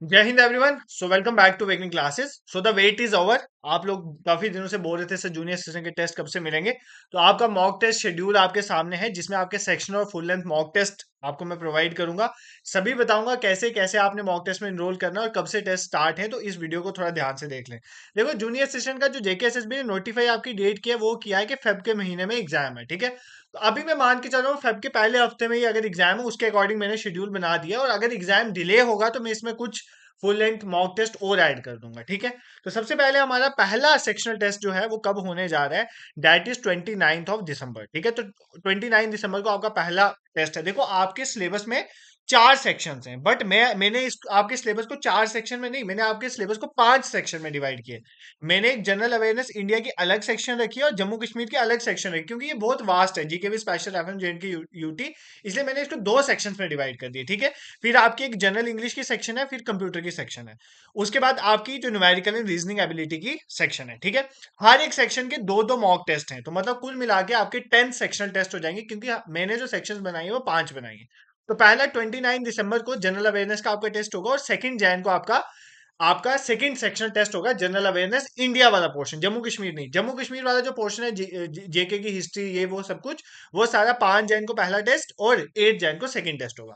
जय हिंद everyone. So welcome back to wakening classes. So the wait is over. आप लोग काफी दिनों से बोल रहे थे सर जूनियर सेशन के टेस्ट कब से मिलेंगे। तो आपका मॉक टेस्ट शेड्यूल आपके सामने है, जिसमें आपके सेक्शन और फुल लेंथ मॉक टेस्ट आपको मैं प्रोवाइड करूंगा। सभी बताऊंगा कैसे कैसे आपने मॉक टेस्ट में इनरोल करना है और कब से टेस्ट स्टार्ट है। तो इस वीडियो को थोड़ा ध्यान से देख लें। देखो, जूनियर सेशन का जो जेकेएसएसबी ने नोटिफाई आपकी डेट किया है, वो किया है कि फेब के महीने में एग्जाम है। ठीक है, तो अभी मैं मान के चल रहा हूँ फेब के पहले हफ्ते में ही अगर एग्जाम है, उसके अकॉर्डिंग मैंने शेड्यूल बना दिया। और अगर एग्जाम डिले होगा तो मैं इसमें कुछ फुल लेंथ मॉक टेस्ट और ऐड कर दूंगा। ठीक है, तो सबसे पहले हमारा पहला सेक्शनल टेस्ट जो है वो कब होने जा रहा है, दैट इज 29 दिसंबर। ठीक है, तो 29 दिसंबर को आपका पहला टेस्ट है। देखो, आपके सिलेबस में चार सेक्शंस हैं, बट मैंने इस आपके सिलेबस को चार सेक्शन में नहीं, मैंने आपके सिलेबस को पांच सेक्शन में डिवाइड किया। मैंने एक जनरल अवेयरनेस इंडिया की अलग सेक्शन रखी है और जम्मू कश्मीर की अलग सेक्शन रखी, क्योंकि ये बहुत वास्ट है, जीके भी स्पेशल एफएम जेएंडके यूटी, इसलिए मैंने इसको दो सेक्शंस में डिवाइड कर दिया। ठीक है, फिर आपकी एक जनरल इंग्लिश की सेक्शन है, फिर कंप्यूटर की सेक्शन है, उसके बाद आपकी जो न्यूमेरिकल एंड रीजनिंग एबिलिटी की सेक्शन है। ठीक है, हर एक सेक्शन के दो दो मॉक टेस्ट हैं, तो मतलब कुल मिला के आपके 10 सेक्शनल टेस्ट हो जाएंगे, क्योंकि मैंने जो सेक्शंस बनाई है वो पांच बनाई है। तो पहला 29 दिसंबर को जनरल अवेयरनेस का आपका टेस्ट होगा, और सेकंड जैन को आपका आपका सेकंड सेक्शन टेस्ट होगा, जनरल अवेयरनेस इंडिया वाला पोर्शन, जम्मू कश्मीर नहीं। जम्मू कश्मीर वाला जो पोर्शन है, जेके की हिस्ट्री, ये वो सब कुछ, वो सारा 5 जैन को पहला टेस्ट और 8 जैन को सेकंड टेस्ट होगा।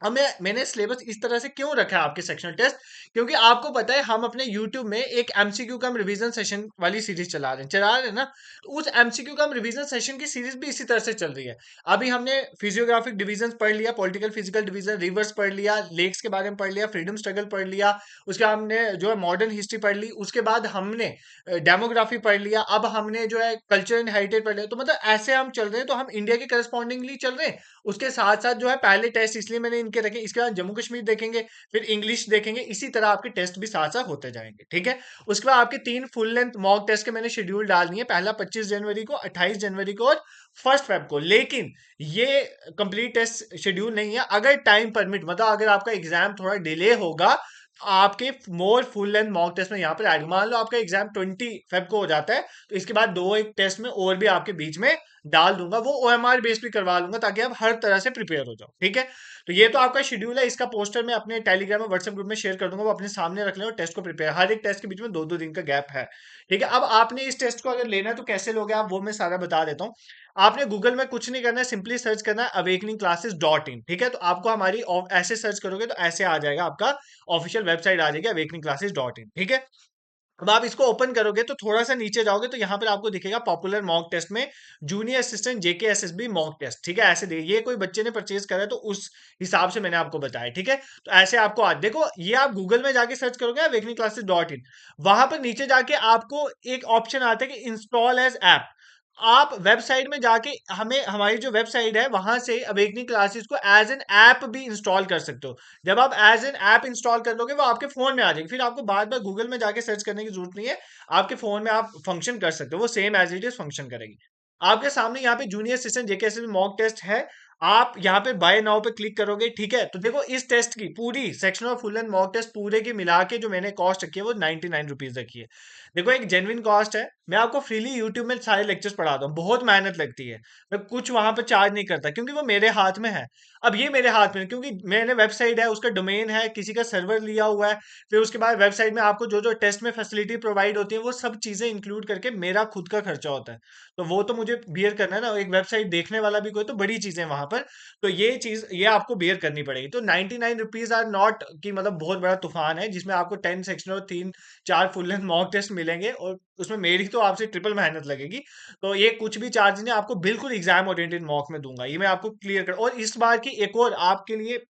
अब मैंने सिलेबस इस तरह से क्यों रखा है आपके सेक्शनल टेस्ट, क्योंकि आपको पता है हम अपने YouTube में एक एमसीक्यू कम रिवीजन सेशन वाली सीरीज चला रहे हैं ना। तो उस एमसीक्यू कम रिवीजन सेशन की सीरीज भी इसी तरह से चल रही है। अभी हमने फिजियोग्राफिक डिवीजन पढ़ लिया, पॉलिटिकल फिजिकल डिवीजन, रिवर्स पढ़ लिया, लेक्स के बारे में पढ़ लिया, फ्रीडम स्ट्रगल पढ़ लिया, उसके बाद हमने जो है मॉडर्न हिस्ट्री पढ़ ली, उसके बाद हमने डेमोग्राफी पढ़ लिया, अब हमने जो है कल्चर एंड हेरिटेज पढ़ लिया। तो मतलब ऐसे हम चल रहे हैं, तो हम इंडिया के करस्पॉन्डिंगली चल रहे हैं। उसके साथ साथ जो है पहले टेस्ट इसलिए मैंने इनके रखे, इसके बाद जम्मू कश्मीर देखेंगे, फिर इंग्लिश देखेंगे, इसी तरह आपके टेस्ट भी साथ साथ होते जाएंगे। ठीक है, उसके बाद आपके तीन फुल लेंथ मॉक टेस्ट के मैंने शेड्यूल डाल दिए, पहला 25 जनवरी को, 28 जनवरी को और 1 फेब को। लेकिन ये कंप्लीट टेस्ट शेड्यूल नहीं है, अगर टाइम परमिट, मतलब अगर आपका एग्जाम थोड़ा डिले होगा, आपके more full length mock test में यहाँ पर ऐड, मान लो आपका एग्जाम 20 फेब को हो जाता है, तो इसके बाद दो एक टेस्ट में और भी आपके बीच में डाल दूंगा, वो ओएमआर बेस भी करवा लूंगा, ताकि आप हर तरह से प्रिपेयर हो जाओ। ठीक है, तो ये तो आपका शेड्यूल है, इसका पोस्टर मैं अपने टेलीग्राम और व्हाट्सएप ग्रुप में शेयर कर दूंगा, वो अपने सामने रख लें और टेस्ट को प्रिपेयर, हर एक टेस्ट के बीच में दो दो दिन का गैप है। ठीक है, अब आपने इस टेस्ट को अगर लेना है तो कैसे लोगे आप, वो मैं सारा बता देता हूँ। आपने गूगल में कुछ नहीं करना है, सिंपली सर्च करना है awakeningclasses.in। ठीक है, तो आपको हमारी ऐसे सर्च करोगे तो ऐसे आ जाएगा, आपका ऑफिशियल वेबसाइट आ जाएगी awakeningclasses.in। ठीक है, अब आप इसको ओपन करोगे तो थोड़ा सा नीचे जाओगे तो यहाँ पर आपको दिखेगा पॉपुलर मॉक टेस्ट में junior assistant JKSSB mock test. ठीक है, ऐसे देखिए, ये कोई बच्चे ने परचेज करा है तो उस हिसाब से मैंने आपको बताया। ठीक है, तो ऐसे आपको आज देखो, ये आप गूगल में जाके सर्च करोगे awakeningclasses.in, वहां पर नीचे जाके आपको एक ऑप्शन आता है कि इंस्टॉल एज ऐप। आप वेबसाइट में जाके हमें, हमारी जो वेबसाइट है वहां से अवेकनिंग क्लासेस को एज एन ऐप भी इंस्टॉल कर सकते हो। जब आप एज एन ऐप इंस्टॉल कर लोगे, वो आपके फोन में आ जाएगी, फिर आपको बार बार गूगल में जाके सर्च करने की जरूरत नहीं है, आपके फोन में आप फंक्शन कर सकते हो, वो same as it is function करेगी। आपके सामने यहाँ पे junior assistant JKSSB mock test है, आप यहाँ पे बाय नाउ पे क्लिक करोगे। ठीक है, तो देखो, इस टेस्ट की पूरी सेक्शन और फुल एंड मॉक टेस्ट पूरे की मिला के जो मैंने कॉस्ट रखी है वो 99 रुपीज रखी है। देखो, एक जेन्युइन कॉस्ट है, मैं आपको फ्रीली यूट्यूब में सारे लेक्चर्स पढ़ाता हूँ, बहुत मेहनत लगती है, मैं कुछ वहां पर चार्ज नहीं करता, क्योंकि वो मेरे हाथ में है। अब ये मेरे हाथ में है, क्योंकि मैंने वेबसाइट है, उसका डोमेन है, किसी का सर्वर लिया हुआ है, फिर उसके बाद वेबसाइट में आपको जो जो टेस्ट में फैसिलिटी प्रोवाइड होती है, वो सब चीजें इंक्लूड करके मेरा खुद का खर्चा होता है। तो वो तो मुझे बियर करना है ना, एक वेबसाइट देखने वाला भी कोई, तो बड़ी चीजें वहां पर, तो ये चीज ये आपको बियर करनी पड़ेगी। तो 99 रुपीज आर नॉट की मतलब बहुत बड़ा तूफान है, जिसमें आपको 10 सेक्शन और तीन चार फुल लेंथ मॉक टेस्ट मिलेंगे, और उसमें मेरी तो आपसे ट्रिपल मेहनत लगेगी। तो ये कुछ भी चार्ज नहीं, आपको बिल्कुल एग्जाम ओरिएंटेड मॉक में दूंगा, ये मैं आपको क्लियर कर। और इस बार की एक और आपके लिए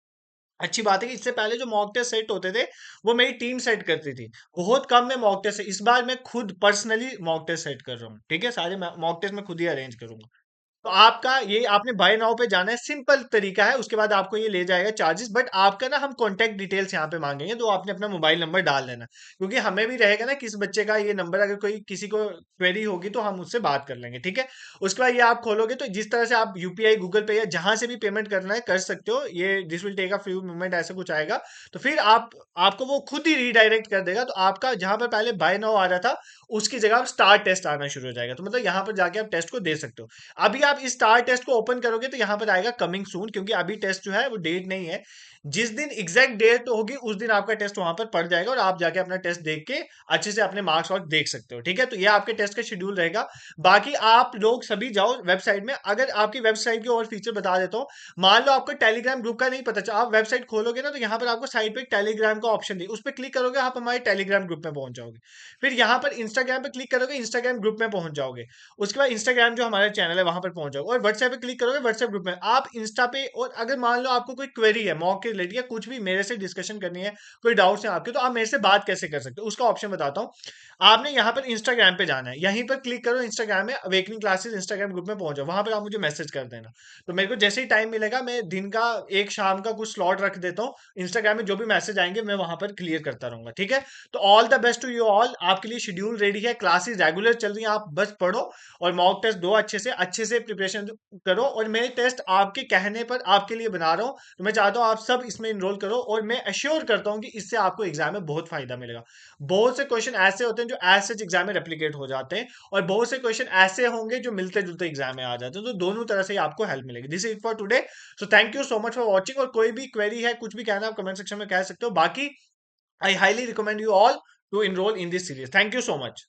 अच्छी बात है कि इससे पहले जो मॉक टेस्ट सेट होते थे, वो मेरी टीम सेट करती थी, बहुत कम में मॉक टेस्ट, इस बार मैं खुद पर्सनली मॉक टेस्ट सेट कर रहा हूँ। ठीक है, सारे मॉक टेस्ट मैं खुद ही अरेंज करूंगा। तो आपका ये, आपने बाय नाउ पे जाना है, सिंपल तरीका है, उसके बाद आपको ये ले जाएगा चार्जेस, बट आपका ना हम कॉन्टैक्ट डिटेल्स यहाँ पे मांगेंगे, तो आपने अपना मोबाइल नंबर डाल देना, क्योंकि हमें भी रहेगा ना किस बच्चे का ये नंबर, अगर कोई किसी को क्वेरी होगी तो हम उससे बात कर लेंगे। ठीक है, उसके बाद ये आप खोलोगे तो जिस तरह से आप यूपीआई, गूगल पे या जहां से भी पेमेंट करना है कर सकते हो, ये this will take a few moment, ऐसा कुछ आएगा। तो फिर आपको वो खुद ही रीडायरेक्ट कर देगा, तो आपका जहां पर पहले बाय नाउ आ रहा था, उसकी जगह अब स्टार टेस्ट आना शुरू हो जाएगा, तो मतलब यहाँ पर जाके आप टेस्ट को दे सकते हो। अभी आप इस स्टार टेस्ट को ओपन करोगे तो यहाँ पर आएगा कमिंग सून, क्योंकि अभी टेस्ट जो है वो डेट नहीं है, जिस दिन एग्जैक्ट डेट होगी उस दिन आपका टेस्ट वहां पर पड़ जाएगा और आप जाके अपना टेस्ट देख के अच्छे से अपने मार्क्स और देख सकते हो। ठीक है, तो ये आपके टेस्ट का शेड्यूल रहेगा। बाकी आप लोग सभी जाओ वेबसाइट में। अगर आपकी वेबसाइट के और फीचर बता देता हूँ, मान लो आपको टेलीग्राम ग्रुप का नहीं पता चला, आप वेबसाइट खोलोगे ना तो यहाँ पर आपको साइड पे टेलीग्राम का ऑप्शन दी, उस पर क्लिक करोगे आप हमारे टेलीग्राम ग्रुप में पहुंच जाओगे। फिर यहाँ पर इंस्टाग्राम पे क्लिक करोगे, इंस्टाग्राम ग्रुप में पहुंच जाओगे। उसके बाद इंस्टाग्राम जो हमारा चैनल है वहां पर पहुंच जाओगे, और व्हाट्सएप पे क्लिक करोगे, व्हाट्सएप ग्रुप में आप इंस्टा पे। और अगर मान लो आपको कोई क्वेरी है मॉक के रिलेटेड या कुछ भी मेरे से डिस्कशन करनी है, कोई डाउट्स है आपके, तो आप मेरे से बात कैसे कर सकते हो उसका ऑप्शन बताता हूँ। आपने यहाँ पर इंस्टाग्राम पे जाना है, यहीं पर क्लिक करो, इंस्टाग्राम में अवेकनिंग क्लासेस इंस्टाग्राम ग्रुप में पहुंचो, वहां पर आप मुझे मैसेज कर देना। तो मेरे को जैसे ही टाइम मिलेगा मैं दिन का एक शाम का कुछ स्लॉट रख देता हूँ, इंस्टाग्राम में जो भी मैसेज आएंगे मैं वहां पर क्लियर करता रहूंगा। ठीक है, तो all the best to you all, आपके लिए शेड्यूल रेडी है, क्लासेस रेगुलर चल रही है, आप बस पढ़ो और मॉक टेस्ट दो, अच्छे से प्रिपरेशन करो। और मैं टेस्ट आपके कहने पर आपके लिए बना रहा हूँ, तो मैं चाहता हूँ आप सब इसमें इनरोल करो, और मैं अश्योर करता हूँ कि इससे आपको एग्जाम में बहुत फायदा मिलेगा। बहुत से क्वेश्चन ऐसे होते हैं जो एज सच एग्जाम में रेप्लिकेट हो जाते हैं, और बहुत से क्वेश्चन ऐसे होंगे जो मिलते जुलते एग्जाम में आ जाते हैं, तो दोनों तरह से ही आपको हेल्प मिलेगी। This is for today, so thank you so much for watching. और कोई भी क्वेरी है, कुछ भी कहना है, आप कमेंट सेक्शन में कह सकते हो। बाकी I highly recommend you all to enroll in this series. Thank you so much.